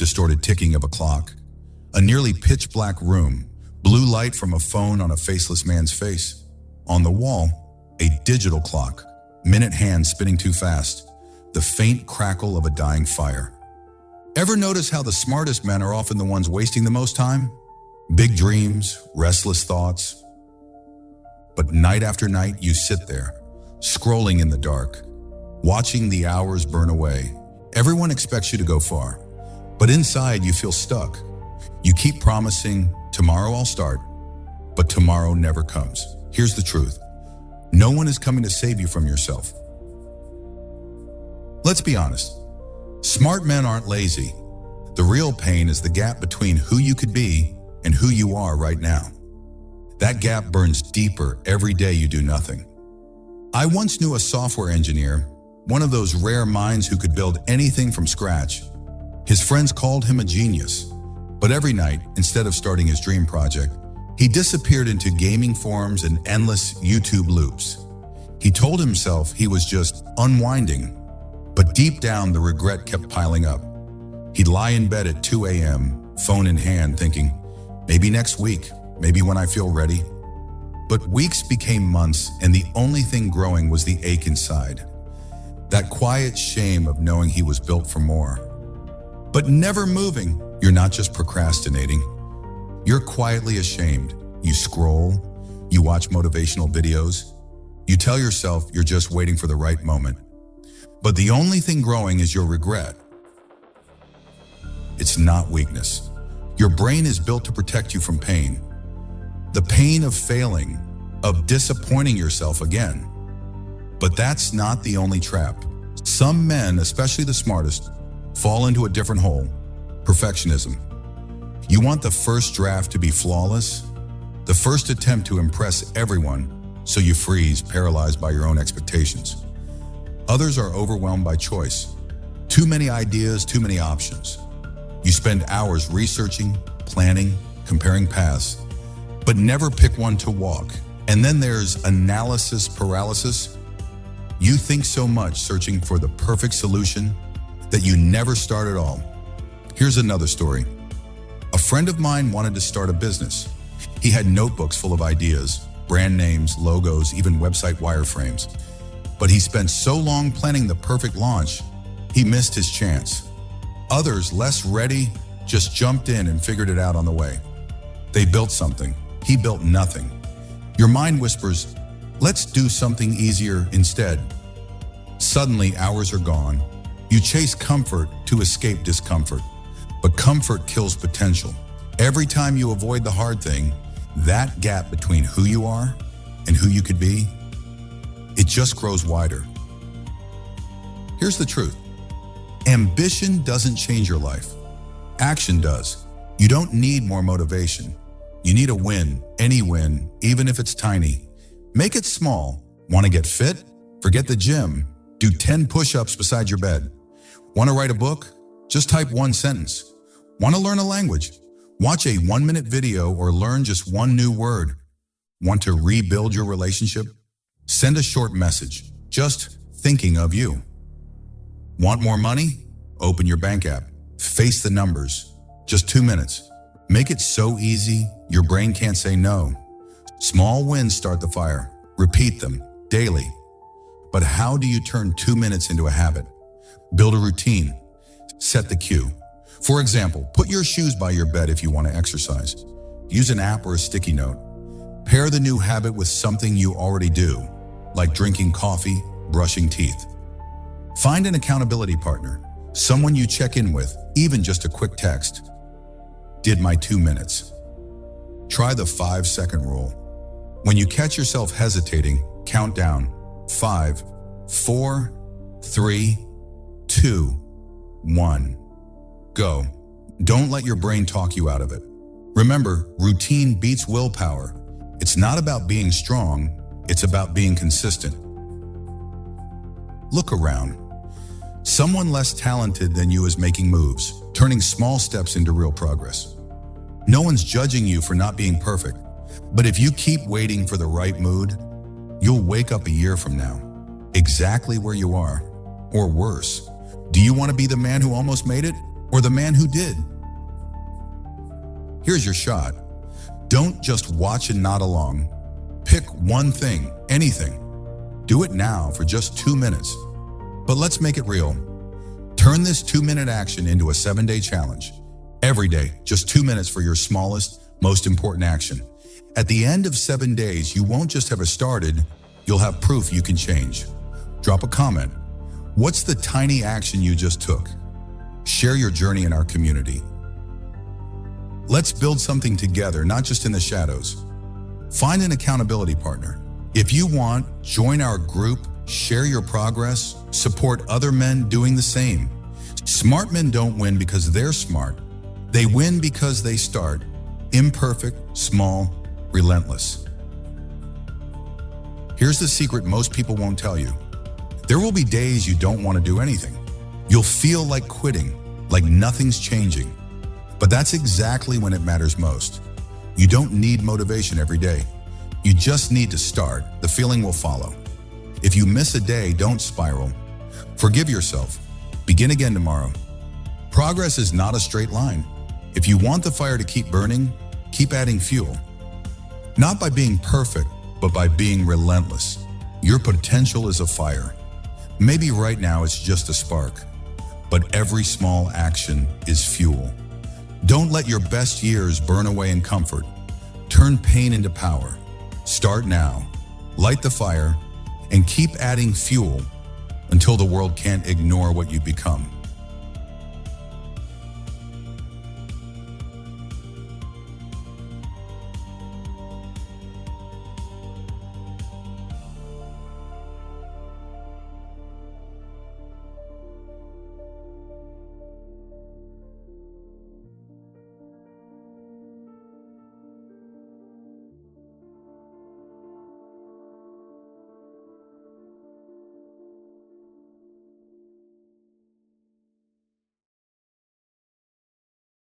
distorted ticking of a clock, a nearly pitch-black room, blue light from a phone on a faceless man's face. On the wall, a digital clock, minute hand spinning too fast, the faint crackle of a dying fire. Ever notice how the smartest men are often the ones wasting the most time? Big dreams, restless thoughts. But night after night, you sit there, scrolling in the dark, watching the hours burn away. Everyone expects you to go far, but inside you feel stuck. You keep promising, tomorrow I'll start, but tomorrow never comes. Here's the truth. No one is coming to save you from yourself. Let's be honest. Smart men aren't lazy. The real pain is the gap between who you could be and who you are right now. That gap burns deeper every day you do nothing. I once knew a software engineer, one of those rare minds who could build anything from scratch. His friends called him a genius, but every night, instead of starting his dream project, he disappeared into gaming forums and endless YouTube loops. He told himself he was just unwinding, but deep down the regret kept piling up. He'd lie in bed at 2 a.m., phone in hand, thinking, maybe next week, maybe when I feel ready. But weeks became months, and the only thing growing was the ache inside. That quiet shame of knowing he was built for more. But never moving, you're not just procrastinating. You're quietly ashamed. You scroll, you watch motivational videos, you tell yourself you're just waiting for the right moment. But the only thing growing is your regret. It's not weakness. Your brain is built to protect you from pain. The pain of failing, of disappointing yourself again. But that's not the only trap. Some men, especially the smartest, fall into a different hole: perfectionism. You want the first draft to be flawless, the first attempt to impress everyone, so you freeze, paralyzed by your own expectations. Others are overwhelmed by choice. Too many ideas, too many options. You spend hours researching, planning, comparing paths, but never pick one to walk. And then there's analysis paralysis. You think so much searching for the perfect solution that you never start at all. Here's another story. A friend of mine wanted to start a business. He had notebooks full of ideas, brand names, logos, even website wireframes. But he spent so long planning the perfect launch, he missed his chance. Others, less ready, just jumped in and figured it out on the way. They built something. He built nothing. Your mind whispers, let's do something easier instead. Suddenly, hours are gone. You chase comfort to escape discomfort, but comfort kills potential. Every time you avoid the hard thing, that gap between who you are and who you could be, it just grows wider. Here's the truth. Ambition doesn't change your life. Action does. You don't need more motivation. You need a win, any win, even if it's tiny. Make it small. Want to get fit? Forget the gym. Do 10 push-ups beside your bed. Want to write a book? Just type one sentence. Want to learn a language? Watch a 1-minute video or learn just one new word. Want to rebuild your relationship? Send a short message, just thinking of you. Want more money? Open your bank app. Face the numbers. Just 2 minutes. Make it so easy, your brain can't say no. Small wins start the fire. Repeat them daily. But how do you turn 2 minutes into a habit? Build a routine. Set the cue. For example, put your shoes by your bed if you want to exercise. Use an app or a sticky note. Pair the new habit with something you already do, like drinking coffee, brushing teeth. Find an accountability partner, someone you check in with, even just a quick text. Did my 2 minutes. Try the 5-second rule. When you catch yourself hesitating, count down. 5, 4, 3, 2, 1. Go. Don't let your brain talk you out of it. Remember, routine beats willpower. It's not about being strong, it's about being consistent. Look around. Someone less talented than you is making moves, turning small steps into real progress. No one's judging you for not being perfect, but if you keep waiting for the right mood, you'll wake up a year from now, exactly where you are, or worse. Do you want to be the man who almost made it, or the man who did? Here's your shot. Don't just watch and nod along. Pick one thing, anything. Do it now for just 2 minutes. But let's make it real. Turn this 2-minute action into a 7-day challenge. Every day, just 2 minutes for your smallest, most important action. At the end of 7 days, you won't just have it started, you'll have proof you can change. Drop a comment. What's the tiny action you just took? Share your journey in our community. Let's build something together, not just in the shadows. Find an accountability partner. If you want, join our group, share your progress, support other men doing the same. Smart men don't win because they're smart. They win because they start. Imperfect, small, relentless. Here's the secret most people won't tell you. There will be days you don't want to do anything. You'll feel like quitting, like nothing's changing. But that's exactly when it matters most. You don't need motivation every day. You just need to start. The feeling will follow. If you miss a day, don't spiral. Forgive yourself. Begin again tomorrow. Progress is not a straight line. If you want the fire to keep burning, keep adding fuel. Not by being perfect, but by being relentless. Your potential is a fire. Maybe right now it's just a spark, but every small action is fuel. Don't let your best years burn away in comfort. Turn pain into power. Start now, light the fire, and keep adding fuel until the world can't ignore what you've become.